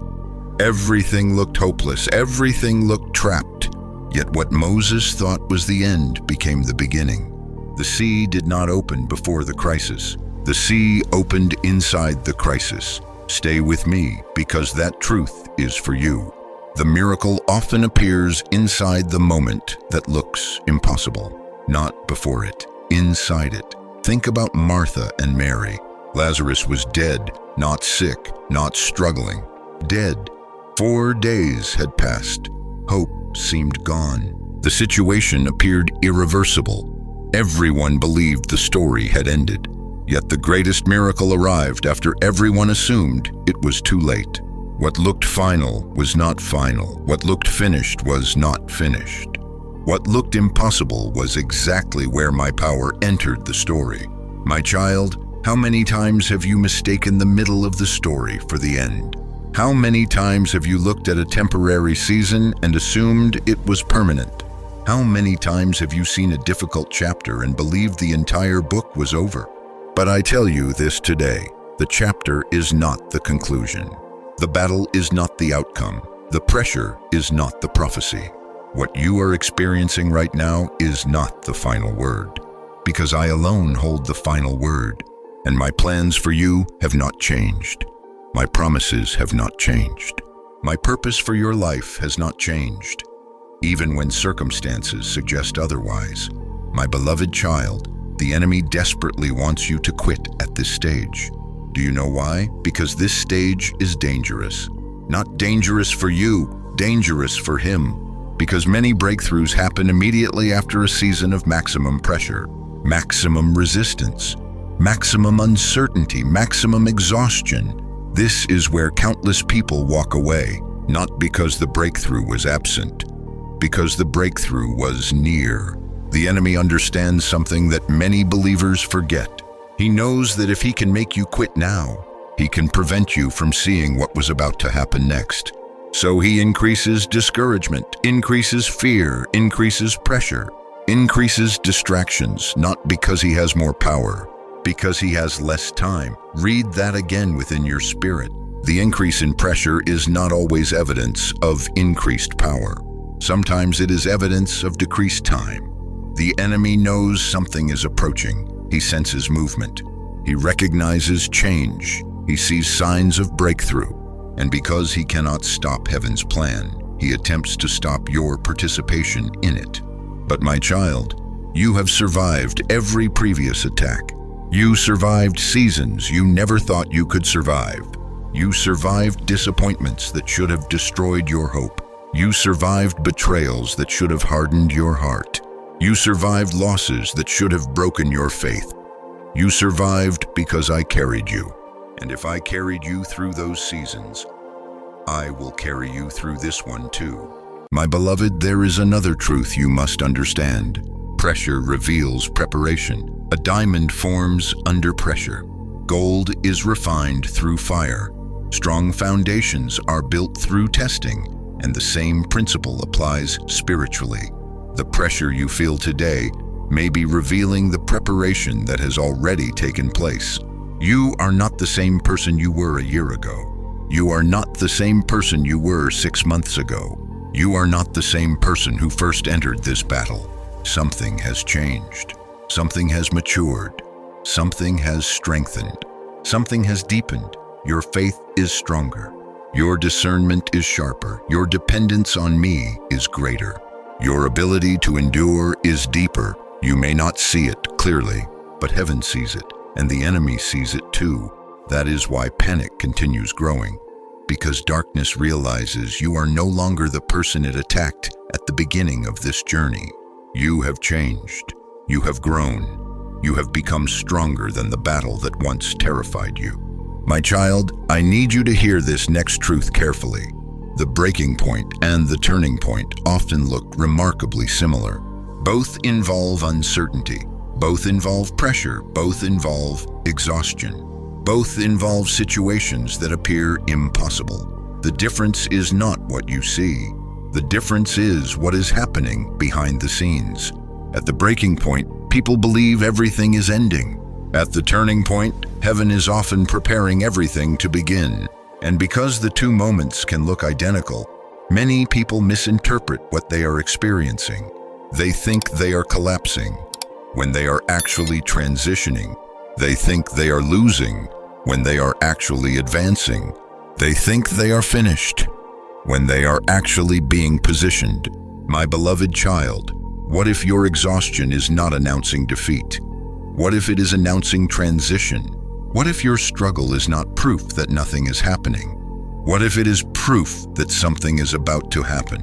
[SPEAKER 1] Everything looked hopeless. Everything looked trapped. Yet what Moses thought was the end became the beginning. The sea did not open before the crisis. The sea opened inside the crisis. Stay with me, because that truth is for you. The miracle often appears inside the moment that looks impossible, not before it, inside it. Think about Martha and Mary. Lazarus was dead, not sick, not struggling. Dead. 4 days had passed. Hope seemed gone. The situation appeared irreversible. Everyone believed the story had ended. Yet the greatest miracle arrived after everyone assumed it was too late. What looked final was not final. What looked finished was not finished. What looked impossible was exactly where my power entered the story. My child, how many times have you mistaken the middle of the story for the end? How many times have you looked at a temporary season and assumed it was permanent? How many times have you seen a difficult chapter and believed the entire book was over? But I tell you this today, the chapter is not the conclusion. The battle is not the outcome. The pressure is not the prophecy. What you are experiencing right now is not the final word, because I alone hold the final word, and my plans for you have not changed. My promises have not changed. My purpose for your life has not changed, even when circumstances suggest otherwise. My beloved child, the enemy desperately wants you to quit at this stage. Do you know why? Because this stage is dangerous. Not dangerous for you, dangerous for him. Because many breakthroughs happen immediately after a season of maximum pressure, maximum resistance, maximum uncertainty, maximum exhaustion. This is where countless people walk away, not because the breakthrough was absent, because the breakthrough was near. The enemy understands something that many believers forget. He knows that if he can make you quit now, he can prevent you from seeing what was about to happen next. So he increases discouragement, increases fear, increases pressure, increases distractions, not because he has more power, because he has less time. Read that again within your spirit. The increase in pressure is not always evidence of increased power. Sometimes it is evidence of decreased time. The enemy knows something is approaching. He senses movement. He recognizes change. He sees signs of breakthrough. And because he cannot stop heaven's plan, he attempts to stop your participation in it. But my child, you have survived every previous attack. You survived seasons you never thought you could survive. You survived disappointments that should have destroyed your hope. You survived betrayals that should have hardened your heart. You survived losses that should have broken your faith. You survived because I carried you. And if I carried you through those seasons, I will carry you through this one too. My beloved, there is another truth you must understand. Pressure reveals preparation. A diamond forms under pressure. Gold is refined through fire. Strong foundations are built through testing, and the same principle applies spiritually. The pressure you feel today may be revealing the preparation that has already taken place. You are not the same person you were a year ago. You are not the same person you were 6 months ago. You are not the same person who first entered this battle. Something has changed. Something has matured. Something has strengthened. Something has deepened. Your faith is stronger. Your discernment is sharper. Your dependence on me is greater. Your ability to endure is deeper. You may not see it clearly, but heaven sees it, and the enemy sees it too. That is why panic continues growing, because darkness realizes you are no longer the person it attacked at the beginning of this journey. You have changed. You have grown. You have become stronger than the battle that once terrified you. My child, I need you to hear this next truth carefully. The breaking point and the turning point often look remarkably similar. Both involve uncertainty. Both involve pressure. Both involve exhaustion. Both involve situations that appear impossible. The difference is not what you see. The difference is what is happening behind the scenes. At the breaking point, people believe everything is ending. At the turning point, heaven is often preparing everything to begin. And because the two moments can look identical, many people misinterpret what they are experiencing. They think they are collapsing when they are actually transitioning. They think they are losing when they are actually advancing. They think they are finished when they are actually being positioned. My beloved child, what if your exhaustion is not announcing defeat? What if it is announcing transition? What if your struggle is not proof that nothing is happening? What if it is proof that something is about to happen?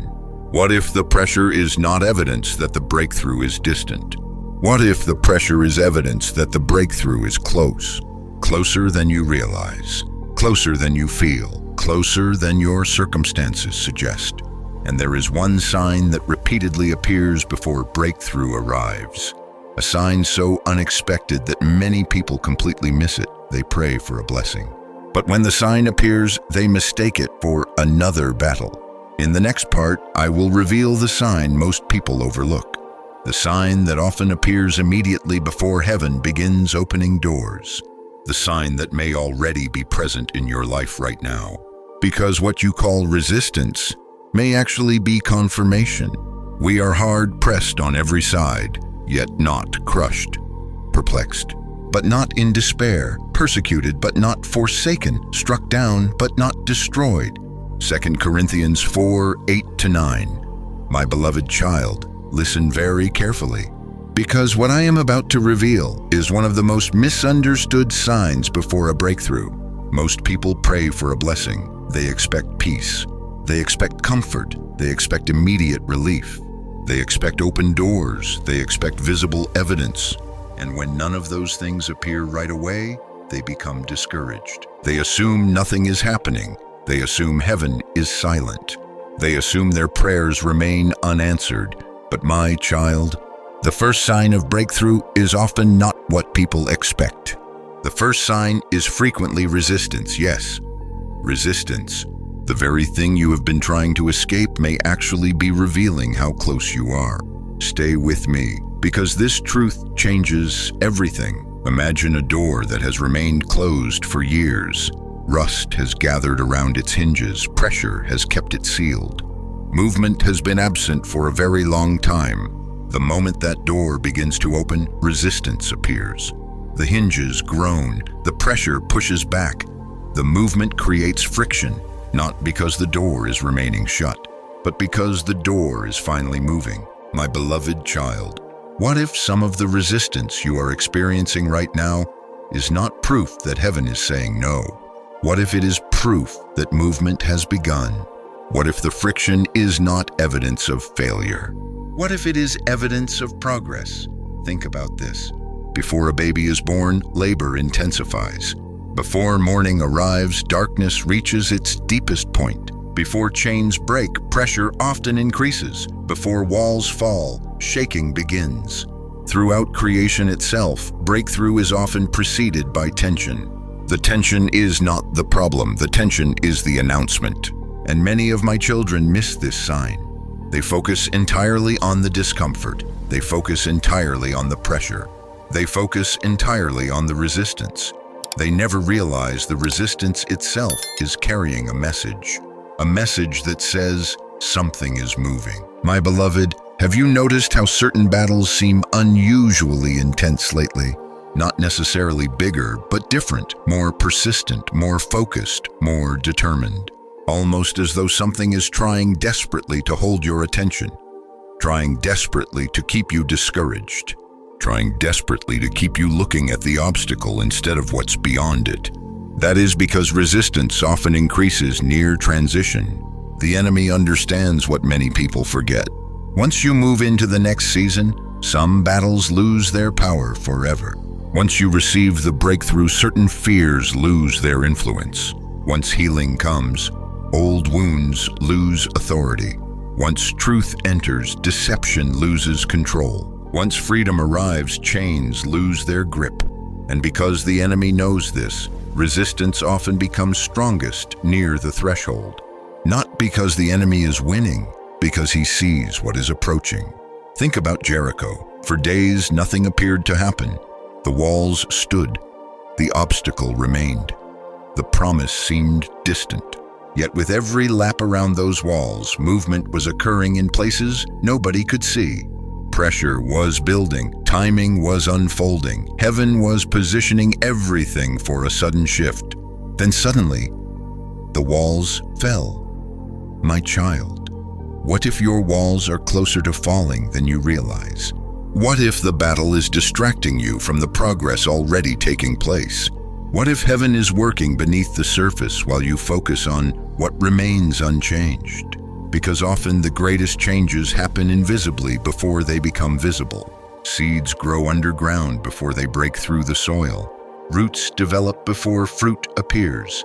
[SPEAKER 1] What if the pressure is not evidence that the breakthrough is distant? What if the pressure is evidence that the breakthrough is close? Closer than you realize, closer than you feel, closer than your circumstances suggest. And there is one sign that repeatedly appears before breakthrough arrives. A sign so unexpected that many people completely miss it. They pray for a blessing. But when the sign appears, they mistake it for another battle. In the next part, I will reveal the sign most people overlook. The sign that often appears immediately before heaven begins opening doors. The sign that may already be present in your life right now. Because what you call resistance may actually be confirmation. We are hard pressed on every side, yet not crushed, perplexed, but not in despair, persecuted but not forsaken, struck down but not destroyed. 2 Corinthians 4:8-9. My beloved child, listen very carefully, because what I am about to reveal is one of the most misunderstood signs before a breakthrough. Most people pray for a blessing. They expect peace. They expect comfort. They expect immediate relief. They expect open doors. They expect visible evidence. And when none of those things appear right away, they become discouraged. They assume nothing is happening. They assume heaven is silent. They assume their prayers remain unanswered. But my child, the first sign of breakthrough is often not what people expect. The first sign is frequently resistance, yes. Resistance. The very thing you have been trying to escape may actually be revealing how close you are. Stay with me, because this truth changes everything. Imagine a door that has remained closed for years. Rust has gathered around its hinges. Pressure has kept it sealed. Movement has been absent for a very long time. The moment that door begins to open, resistance appears. The hinges groan. The pressure pushes back. The movement creates friction, not because the door is remaining shut, but because the door is finally moving. My beloved child, what if some of the resistance you are experiencing right now is not proof that heaven is saying no? What if it is proof that movement has begun? What if the friction is not evidence of failure? What if it is evidence of progress? Think about this. Before a baby is born, labor intensifies. Before morning arrives, darkness reaches its deepest point. Before chains break, pressure often increases. Before walls fall, shaking begins. Throughout creation itself, breakthrough is often preceded by tension. The tension is not the problem. The tension is the announcement. And many of my children miss this sign. They focus entirely on the discomfort. They focus entirely on the pressure. They focus entirely on the resistance. They never realize the resistance itself is carrying a message that says something is moving. My beloved, have you noticed how certain battles seem unusually intense lately? Not necessarily bigger, but different, more persistent, more focused, more determined. Almost as though something is trying desperately to hold your attention, trying desperately to keep you discouraged, trying desperately to keep you looking at the obstacle instead of what's beyond it. That is because resistance often increases near transition. The enemy understands what many people forget. Once you move into the next season, some battles lose their power forever. Once you receive the breakthrough, certain fears lose their influence. Once healing comes, old wounds lose authority. Once truth enters, deception loses control. Once freedom arrives, chains lose their grip. And because the enemy knows this, resistance often becomes strongest near the threshold. Not because the enemy is winning, because he sees what is approaching. Think about Jericho. For days, nothing appeared to happen. The walls stood. The obstacle remained. The promise seemed distant. Yet with every lap around those walls, movement was occurring in places nobody could see. Pressure was building, timing was unfolding, heaven was positioning everything for a sudden shift. Then suddenly, the walls fell. My child, what if your walls are closer to falling than you realize? What if the battle is distracting you from the progress already taking place? What if heaven is working beneath the surface while you focus on what remains unchanged? Because often the greatest changes happen invisibly before they become visible. Seeds grow underground before they break through the soil. Roots develop before fruit appears.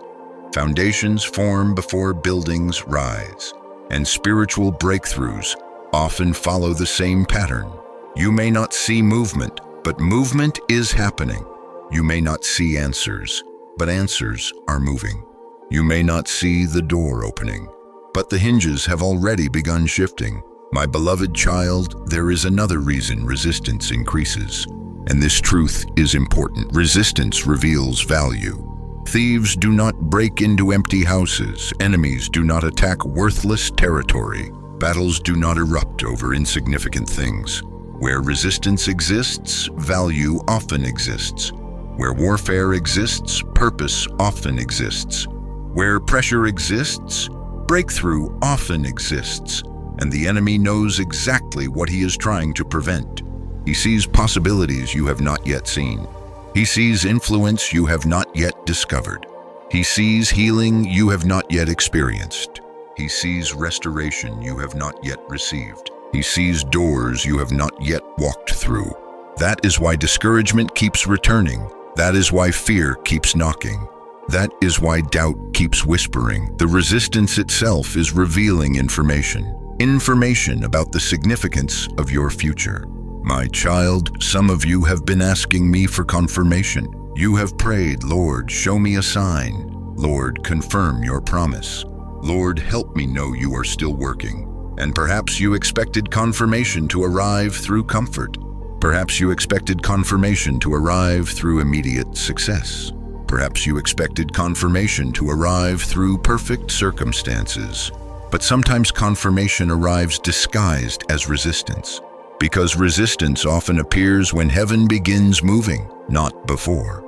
[SPEAKER 1] Foundations form before buildings rise. And spiritual breakthroughs often follow the same pattern. You may not see movement, but movement is happening. You may not see answers, but answers are moving. You may not see the door opening, but the hinges have already begun shifting. My beloved child, there is another reason resistance increases. And this truth is important. Resistance reveals value. Thieves do not break into empty houses. Enemies do not attack worthless territory. Battles do not erupt over insignificant things. Where resistance exists, value often exists. Where warfare exists, purpose often exists. Where pressure exists, breakthrough often exists. And the enemy knows exactly what he is trying to prevent. He sees possibilities you have not yet seen. He sees influence you have not yet discovered. He sees healing you have not yet experienced. He sees restoration you have not yet received. He sees doors you have not yet walked through. That is why discouragement keeps returning. That is why fear keeps knocking. That is why doubt keeps whispering. The resistance itself is revealing information about the significance of your future. My child, some of you have been asking me for confirmation. You have prayed, Lord, show me a sign. Lord, confirm your promise. Lord, help me know you are still working. And perhaps you expected confirmation to arrive through comfort. Perhaps you expected confirmation to arrive through immediate success. Perhaps you expected confirmation to arrive through perfect circumstances. But sometimes confirmation arrives disguised as resistance. Because resistance often appears when heaven begins moving, not before.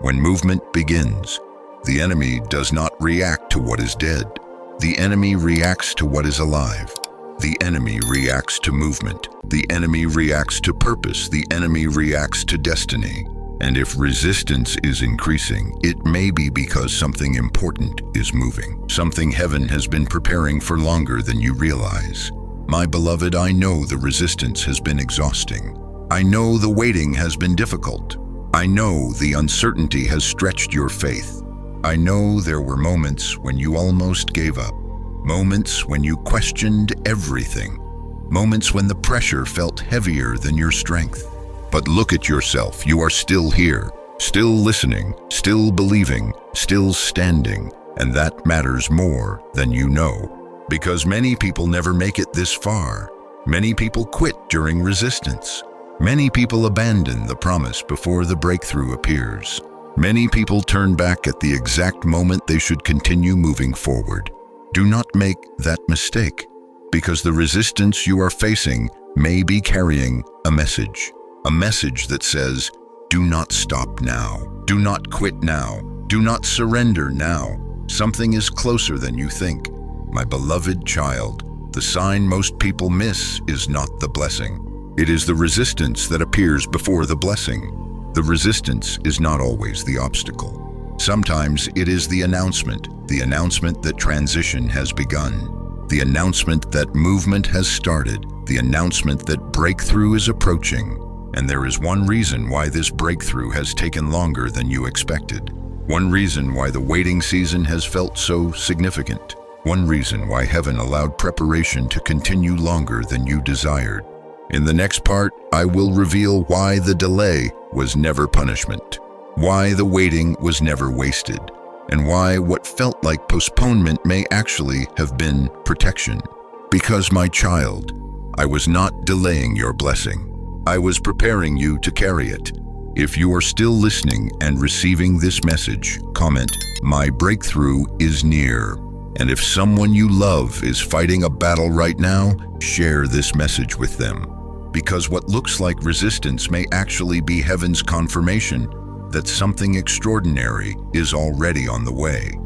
[SPEAKER 1] When movement begins, the enemy does not react to what is dead. The enemy reacts to what is alive. The enemy reacts to movement. The enemy reacts to purpose. The enemy reacts to destiny. And if resistance is increasing, it may be because something important is moving. Something heaven has been preparing for longer than you realize. My beloved, I know the resistance has been exhausting. I know the waiting has been difficult. I know the uncertainty has stretched your faith. I know there were moments when you almost gave up. Moments when you questioned everything. Moments when the pressure felt heavier than your strength. But look at yourself, you are still here. Still listening, still believing, still standing, and that matters more than you know. Because many people never make it this far. Many people quit during resistance. Many people abandon the promise before the breakthrough appears. Many people turn back at the exact moment they should continue moving forward. Do not make that mistake, because the resistance you are facing may be carrying a message that says, do not stop now, do not quit now, do not surrender now. Something is closer than you think. My beloved child, the sign most people miss is not the blessing. It is the resistance that appears before the blessing. The resistance is not always the obstacle. Sometimes it is the announcement that transition has begun, the announcement that movement has started, the announcement that breakthrough is approaching. And there is one reason why this breakthrough has taken longer than you expected. One reason why the waiting season has felt so significant. One reason why heaven allowed preparation to continue longer than you desired. In the next part, I will reveal why the delay was never punishment, why the waiting was never wasted, and why what felt like postponement may actually have been protection. Because, my child, I was not delaying your blessing. I was preparing you to carry it. If you are still listening and receiving this message, comment, "My breakthrough is near." And if someone you love is fighting a battle right now, share this message with them. Because what looks like resistance may actually be heaven's confirmation that something extraordinary is already on the way.